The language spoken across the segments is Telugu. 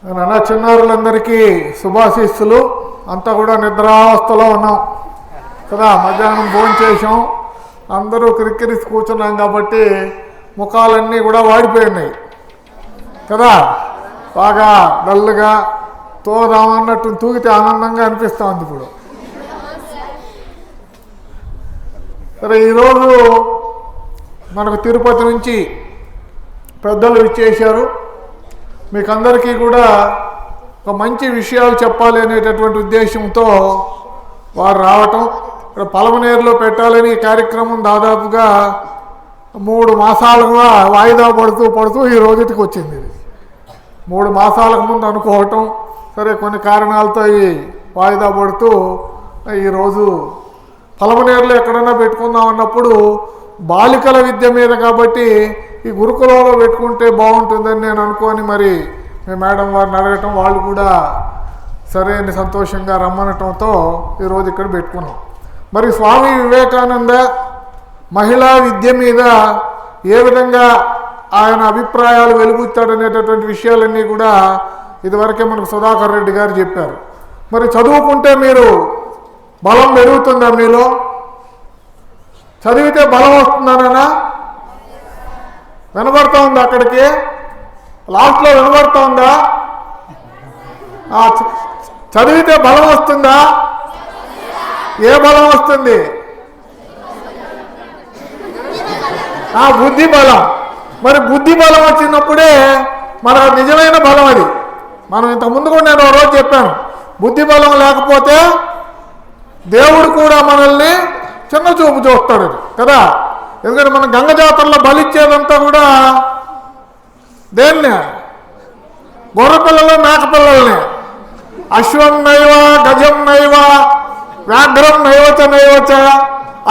నాన్న చిన్నారులందరికీ శుభాశీస్సులు. అంతా కూడా నిద్రావస్థలో ఉన్నాం కదా. మధ్యాహ్నం భోజనం చేసాం, అందరూ క్రిక్కిరిసి కూర్చున్నాం కాబట్టి ముఖాలన్నీ కూడా వాడిపోయినాయి కదా. బాగా డల్గా తోదామన్నట్టు తూగితే ఆనందంగా అనిపిస్తూ ఉంది ఇప్పుడు. సరే, ఈరోజు మనకు తిరుపతి నుంచి పెద్దలు ఇచ్చేశారు. మీకు అందరికీ కూడా ఒక మంచి విషయాలు చెప్పాలి అనేటటువంటి ఉద్దేశంతో వారు రావటం, ఇక్కడ పలమనేరులో పెట్టాలని కార్యక్రమం దాదాపుగా 3 మాసాలుగా వాయిదా పడుతూ ఈ రోజుకి వచ్చింది. ఇది 3 మాసాలకు ముందు అనుకోవటం, సరే కొన్ని కారణాలతో ఈ వాయిదా పడుతూ ఈరోజు పలమనేరులో ఎక్కడన్నా పెట్టుకుందాం అన్నప్పుడు బాలికల విద్య మీద కాబట్టి ఈ గురుకులంలో పెట్టుకుంటే బాగుంటుందని నేను అనుకోని మరి మేడం వారిని అడగటం, వాళ్ళు కూడా సరే అని సంతోషంగా రమ్మనటంతో ఈరోజు ఇక్కడ పెట్టుకున్నాం. మరి స్వామి వివేకానంద మహిళా విద్య మీద ఏ విధంగా ఆయన అభిప్రాయాలు వెలుగుతాడనేటటువంటి విషయాలన్నీ కూడా ఇదివరకే మనకు సుధాకర్ రెడ్డి గారు చెప్పారు. మరి చదువుకుంటే మీరు బలం పెరుగుతుందా? మీలో చదివితే బలం వస్తుందనా? వినబడతా ఉందా? అక్కడికి లాస్ట్లో వినబడతా ఉందా? చదివితే బలం వస్తుందా? ఏ బలం వస్తుంది? బుద్ధి బలం. మరి బుద్ధి బలం వచ్చినప్పుడే మన నిజమైన బలం అది. మనం ఇంతకుముందు కూడా నేను రోజు చెప్పాను, బుద్ధి బలం లేకపోతే దేవుడు కూడా మనల్ని చిన్న చూపు చూస్తాడు కదా. ఎందుకంటే మనం గంగ జాతరలో బలిచ్చేదంతా కూడా దేన్నే? గొర్రెపిల్లలు, మేకపిల్లల్ని. అశ్వం నైవ గజం నైవ వ్యాఘ్రం నైవచ నైవచ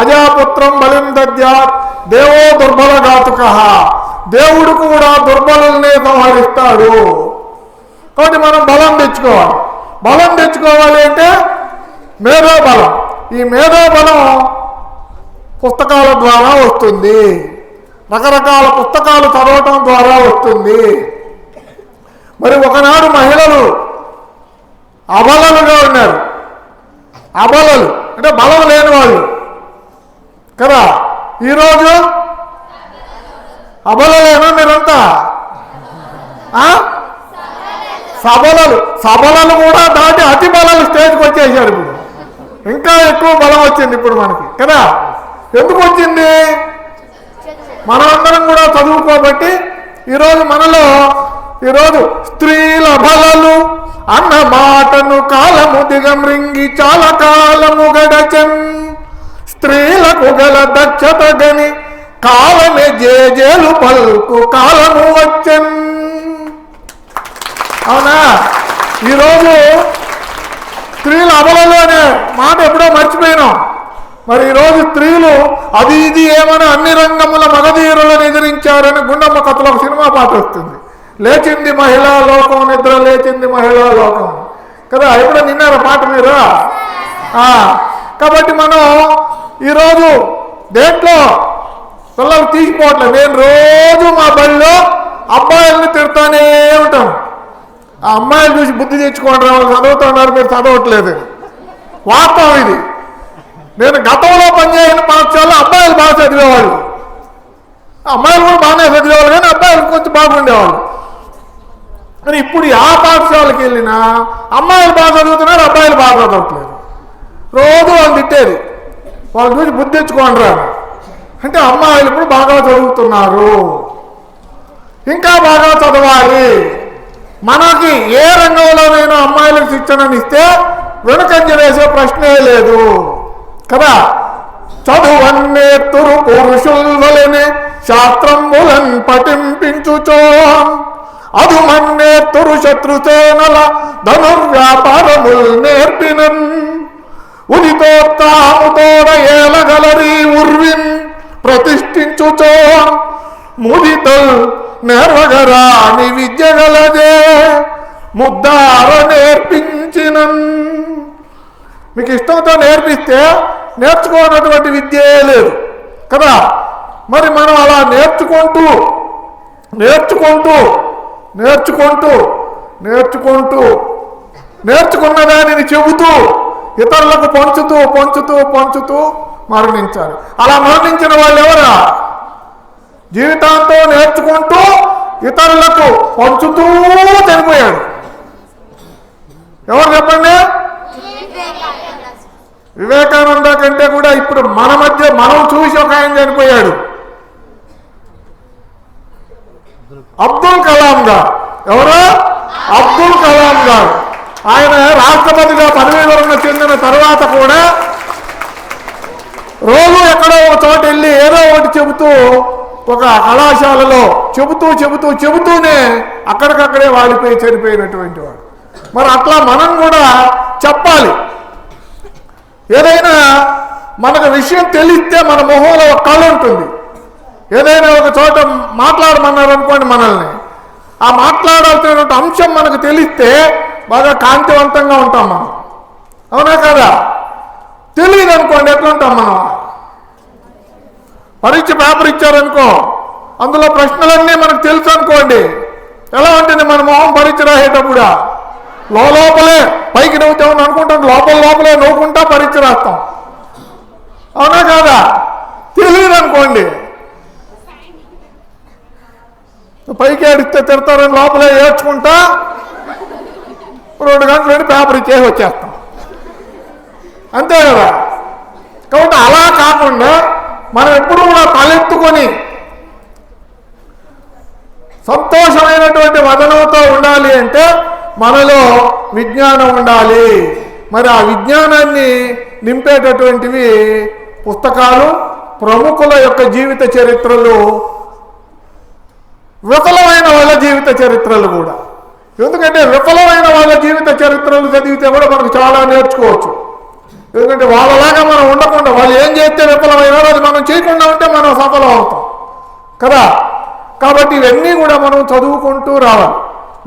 అజాపుత్రం బలిం దద్యాత్ దేవో దుర్బల ఘాతుక. దేవుడు కూడా దుర్బలుల్ని సంహరిస్తాడు. కాబట్టి మనం బలం తెచ్చుకోవాలి. బలం తెచ్చుకోవాలి అంటే మేధోబలం. ఈ మేధోబలం పుస్తకాల ద్వారా వస్తుంది, రకరకాల పుస్తకాలు చదవటం ద్వారా వస్తుంది. మరి ఒకనాడు మహిళలు అబలలుగా ఉన్నారు. అబలలు అంటే బలం లేని వాళ్ళు కదా. ఈరోజు అబలలేనా మీరంతా? సబలలు కూడా దాటి అతి బలాలు స్టేజ్కి వచ్చేసారు. ఇప్పుడు ఇంకా ఎక్కువ బలం వచ్చింది ఇప్పుడు మనకి కదా. ఎందుకు వచ్చింది? మనమందరం కూడా చదువుకోబట్టి ఈరోజు మనలో స్త్రీల బలలు అన్న మాటను కాలము దిగమృంగి చాలా కాలము గడచన్. స్త్రీలకు గల దక్షత గని కాలమే జేజేలు పల్కు కాలము వచ్చన్. అవునా? ఈరోజు స్త్రీల అబలలు అనే మాట ఎప్పుడో మర్చిపోయినాం. మరి ఈరోజు స్త్రీలు అది ఇది ఏమైనా అన్ని రంగముల మగధీరులను ఎదిరించారని గుండమ్మ కథలో ఒక సినిమా పాట వస్తుంది. లేచింది మహిళా లోకం, నిద్ర లేచింది మహిళా లోకం కదా. ఎప్పుడో నిన్నారా పాట మీరు? కాబట్టి మనం ఈరోజు దేంట్లో పిల్లలు తీసిపోవట్లేదు. నేను రోజు మా బడిలో అబ్బాయిల్ని తిడతానే ఉంటాను. ఆ అమ్మాయిలు చూసి బుద్ధి తెచ్చుకోండి, వాళ్ళు చదువుతున్నారు, మీరు చదవట్లేదు. వాస్తవం ఇది. నేను గతంలో పనిచేసిన పాఠశాలలో అబ్బాయిలు బాగా చదివేవాళ్ళు, అమ్మాయిలు కూడా బాగానే చదివేవాళ్ళు, కానీ అబ్బాయిలు కొంచెం బాగుండేవాళ్ళు. కానీ ఇప్పుడు ఆ పాఠశాలకు వెళ్ళినా అమ్మాయిలు బాగా చదువుతున్నారు, అబ్బాయిలు బాగా చదవట్లేదు. రోజు వాళ్ళు తిట్టేది, వాళ్ళు చూసి బుద్ధి తెచ్చుకోండి రా అంటే అమ్మాయిలు ఇప్పుడు బాగా చదువుతున్నారు, ఇంకా బాగా చదవాలి. మనకి ఏ రంగంలోనైనా అమ్మాయిలకు శిక్షణనిస్తే వెనుకంజ వేసే ప్రశ్నే లేదు కదా. చదువన్నేతురు పురుషుల్వలనే శాస్త్రములన్ పఠింపించుచో అదుమన్నేతురు శత్రుసేనల ధనుర్వ్యాపారముల్ నేర్పినన్. ఉదితో తాముతోడ ఏలగలరి ఉర్విన్ ప్రతిష్ఠించుచో ముదితల్ నేర్వగరాని విద్యగలదే ముద్దార నేర్పించినన్. మీకు ఇష్టంతో నేర్పిస్తే నేర్చుకోనటువంటి విద్యే లేదు కదా. మరి మనం అలా నేర్చుకుంటూ నేర్చుకున్న దానిని చెబుతూ ఇతరులకు పంచుతూ మరణించారు. అలా మరణించిన వాళ్ళు ఎవరా? జీవితాంతం నేర్చుకుంటూ ఇతరులకు పంచుతూ చనిపోయాడు. ఎవరు చెప్పండి? వివేకానంద కంటే కూడా ఇప్పుడు మన మధ్య మనం చూసి ఒక ఆయన చనిపోయాడు, అబ్దుల్ కలాం గారు. ఎవరు? అబ్దుల్ కలాం గారు. ఆయన రాష్ట్రపతిగా పదవీ విరమణ చెందిన తర్వాత కూడా రోజు ఎక్కడో ఒక చోట వెళ్ళి ఏదో ఒకటి చెబుతూ, ఒక కళాశాలలో చెబుతూనే అక్కడికక్కడే వాడిపోయి చనిపోయినటువంటి వాడు. మరి అట్లా మనం కూడా చెప్పాలి. ఏదైనా మనకు విషయం తెలిస్తే మన మొహంలో ఒక కళ ఉంటుంది. ఏదైనా ఒక చోట మాట్లాడమన్నారు అనుకోండి, మనల్ని ఆ మాట్లాడాల్సినటువంటి అంశం మనకు తెలిస్తే బాగా కాంతివంతంగా ఉంటాం మనం. అవునా కదా? తెలియదు అనుకోండి, ఎట్లా ఉంటాం మనం? పరీక్ష పేపర్ ఇచ్చారనుకో, అందులో ప్రశ్నలన్నీ మనకు తెలుసు అనుకోండి, ఎలా ఉంటుంది మన మొహం పరీక్ష రాసేటప్పుడు? లోపలే పైకి నవ్వుతామని అనుకుంటాం, లోపలే నవ్వుకుంటా పరీక్ష రాస్తాం. అవునా కాదా? తెలియదు అనుకోండి, పైకి ఏడిస్తే తిడతారని లోపలే ఏడ్చుకుంటా 2 గంటలు పేపర్ ఇచ్చేసి వచ్చేస్తాం. అంతే కదా? కాబట్టి అలా కాకుండా మనం ఎప్పుడు కూడా తలెత్తుకొని సంతోషమైనటువంటి వదనంతో ఉండాలి అంటే మనలో విజ్ఞానం ఉండాలి. మరి ఆ విజ్ఞానాన్ని నింపేటటువంటివి పుస్తకాలు, ప్రముఖుల యొక్క జీవిత చరిత్రలు, విఫలమైన వాళ్ళ జీవిత చరిత్రలు కూడా. ఎందుకంటే విఫలమైన వాళ్ళ జీవిత చరిత్రలు చదివితే కూడా మనకు చాలా నేర్చుకోవచ్చు. ఎందుకంటే వాళ్ళలాగా మనం ఉండకుండా, వాళ్ళు ఏం చేస్తే విఫలమైనారో అది మనం చేయకుండా ఉంటే మనం సఫలం అవుతాం కదా. కాబట్టి ఇవన్నీ కూడా మనం చదువుకుంటూ రావాలి.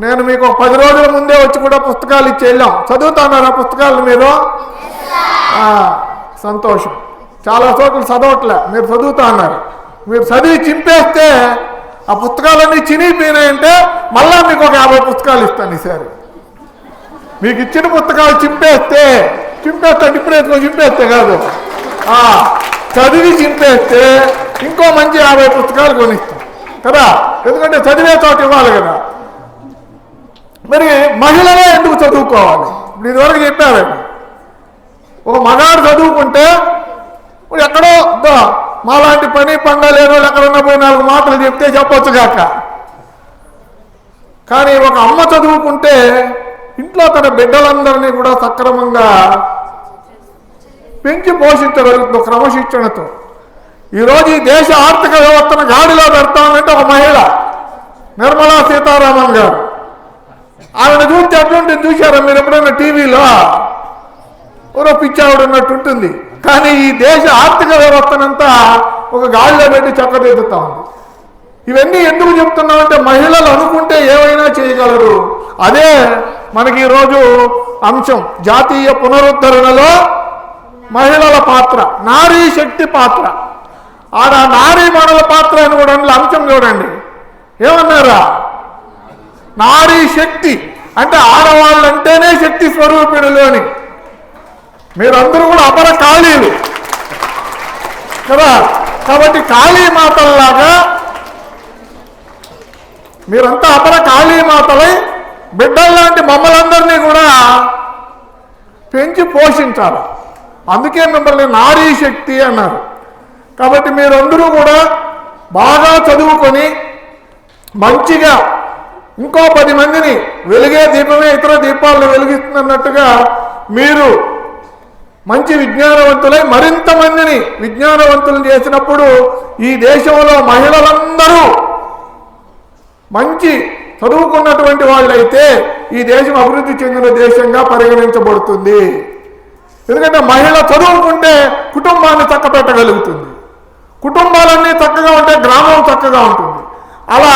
నేను మీకు 10 రోజుల ముందే వచ్చి కూడా పుస్తకాలు ఇచ్చి వెళ్ళాం. చదువుతున్నారా పుస్తకాలు మీరు? సంతోషం. చాలా చోట్ల చదవట్లే, మీరు చదువుతా అన్నారు. మీరు చదివి చింపేస్తే ఆ పుస్తకాలన్నీ చినిగిపోయినాయంటే మళ్ళా మీకు ఒక 50 పుస్తకాలు ఇస్తాను ఈసారి. మీకు ఇచ్చిన పుస్తకాలు చింపేస్తే డిప్రెస్లో చింపేస్తే కాదు, చదివి చింపేస్తే ఇంకో మంచి 50 పుస్తకాలు కొనిస్తాం కదా. ఎందుకంటే చదివే చోట ఇవ్వాలి కదా. మరి మహిళలే ఎందుకు చదువుకోవాలి? ఇప్పుడు ఇదివరకు చెప్పారు, ఒక మగాడు చదువుకుంటే ఎక్కడో మాలాంటి పని పండ లేనో ఎక్కడన్నా పోయి 4 మాటలు చెప్తే చెప్పొచ్చు కాక. కానీ ఒక అమ్మ చదువుకుంటే ఇంట్లో తన బిడ్డలందరినీ కూడా సక్రమంగా పెంచి పోషించగలుగుతుంది క్రమశిక్షణతో. ఈరోజు ఈ దేశ ఆర్థిక వ్యవస్థను గాడిలో పెడతామంటే ఒక మహిళ, నిర్మలా సీతారామన్ గారు. ఆవిడ చూస్తే అటువంటి చూశారా మీరు ఎప్పుడైనా టీవీలో? ఎవరో పిచ్చావిడ ఉన్నట్టు ఉంటుంది. కానీ ఈ దేశ ఆర్థిక వ్యవస్థనంతా ఒక గాడిలో పెట్టి చక్కదిద్దుతా ఉంది. ఇవన్నీ ఎందుకు చెప్తున్నామంటే మహిళలు అనుకుంటే ఏమైనా చేయగలరు. అదే మనకి ఈరోజు అంశం, జాతీయ పునరుద్ధరణలో మహిళల పాత్ర, నారీ శక్తి పాత్ర. ఆడ నారీ మణుల పాత్ర అని కూడా అంశం చూడండి. ఏమన్నారా? నారీ శక్తి అంటే ఆడవాళ్ళంటేనే శక్తి స్వరూపిణులోని. మీరందరూ కూడా అపర కాళీలు కదా. కాబట్టి కాళీ మాతల్లాగా మీరంతా అపర కాళీ మాతలై బిడ్డల్లాంటి మమ్మలందరినీ కూడా పెంచి పోషించాలి. అందుకే మిమ్మల్ని నారీ శక్తి అన్నారు. కాబట్టి మీరందరూ కూడా బాగా చదువుకొని మంచిగా ఇంకో 10 మందిని, వెలిగే దీపమే ఇతర దీపాలను వెలిగిస్తున్నట్టుగా మీరు మంచి విజ్ఞానవంతులై మరింత మందిని విజ్ఞానవంతులు చేసినప్పుడు ఈ దేశంలో మహిళలందరూ మంచి చదువుకున్నటువంటి వాళ్ళైతే ఈ దేశం అభివృద్ధి చెందిన దేశంగా పరిగణించబడుతుంది. ఎందుకంటే మహిళ చదువుకుంటే కుటుంబాన్ని చక్కబెట్టగలుగుతుంది. కుటుంబాలన్నీ చక్కగా ఉంటే గ్రామం చక్కగా ఉంటుంది. అలా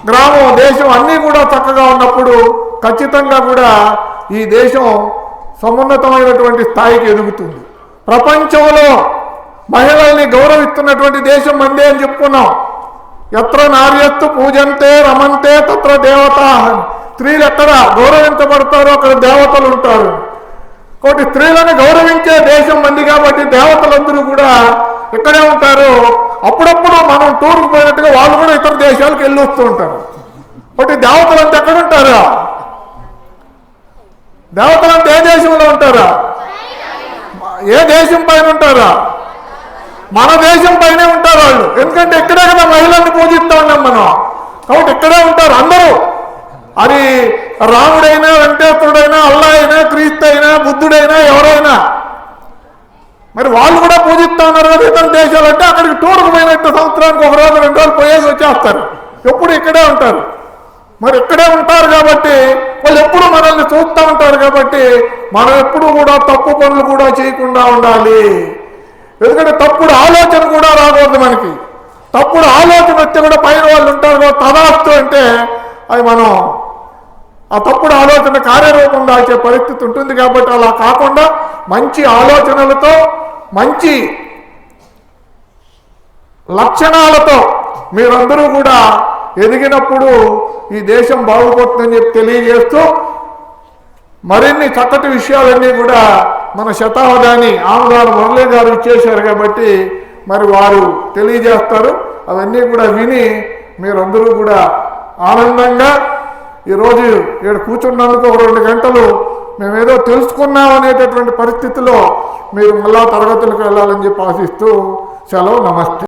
గ్రామం, దేశం అన్నీ కూడా చక్కగా ఉన్నప్పుడు ఖచ్చితంగా కూడా ఈ దేశం సమున్నతమైనటువంటి స్థాయికి ఎదుగుతుంది. ప్రపంచంలో మహిళల్ని గౌరవిస్తున్నటువంటి దేశం మందే అని చెప్పుకున్నాం. ఎత్ర నార్యత్తు పూజంతే రమంతే తత్ర దేవతా. స్త్రీలు ఎక్కడ గౌరవించబడతారో అక్కడ దేవతలు ఉంటారు. కాబట్టి స్త్రీలను గౌరవించే దేశం మంది కాబట్టి దేవతలందరూ కూడా ఇక్కడే ఉంటారు. అప్పుడప్పుడు మనం టూర్కి పోయినట్టుగా వాళ్ళు కూడా ఇతర దేశాలకు వెళ్ళి వస్తూ ఉంటారు. కాబట్టి దేవతలంతా ఎక్కడ ఉంటారా? దేవతలంతా ఏ దేశంలో ఉంటారా? ఏ దేశం పైన ఉంటారా? మన దేశం పైనే ఉంటారు వాళ్ళు. ఎందుకంటే ఇక్కడే కదా మహిళల్ని పూజిస్తూ ఉన్నాం మనం. కాబట్టి ఇక్కడే ఉంటారు అందరూ. అది రాముడైనా, వెంకటేశ్వరుడైనా, అల్లా అయినా, క్రీస్తు అయినా, బుద్ధుడైనా, ఎవరైనా మరి వాళ్ళు కూడా పూజిస్తూ ఉన్నారు కదా ఇతర దేశాలు. అంటే అక్కడికి టూర్కి పోయినట్టు సంవత్సరానికి 1 రోజు 2 రోజులు పోయేసి వచ్చేస్తారు. ఎప్పుడు ఇక్కడే ఉంటారు. మరి ఇక్కడే ఉంటారు కాబట్టి వాళ్ళు ఎప్పుడు మనల్ని చూస్తూ ఉంటారు. కాబట్టి మనం ఎప్పుడు కూడా తప్పు పనులు కూడా చేయకుండా ఉండాలి. ఎందుకంటే తప్పుడు ఆలోచన కూడా రాకూడదు మనకి. తప్పుడు ఆలోచన వస్తే కూడా పైన వాళ్ళు ఉంటారు కదా తదాస్తు అంటే అది మనం ఆ తప్పుడు ఆలోచన కార్యరూపం దాల్చే పరిస్థితి ఉంటుంది. కాబట్టి అలా కాకుండా మంచి ఆలోచనలతో మంచి లక్షణాలతో మీరందరూ కూడా ఎదిగినప్పుడు ఈ దేశం బాగుపడుతుందని చెప్పి తెలియజేస్తూ మరిన్ని చక్కటి విషయాలన్నీ కూడా మన శతావధాని ఆమదారు మురళీ గారు ఇచ్చేశారు కాబట్టి మరి వారు తెలియజేస్తారు. అవన్నీ కూడా విని మీరందరూ కూడా ఆనందంగా ఈరోజు ఇక్కడ కూర్చున్నందుకు 2 గంటలు మేమేదో తెలుసుకున్నాం అనేటటువంటి పరిస్థితిలో మీరు మళ్ళా తరగతులకు వెళ్ళాలని చెప్పి ఆశిస్తూ సెలవు. నమస్తే.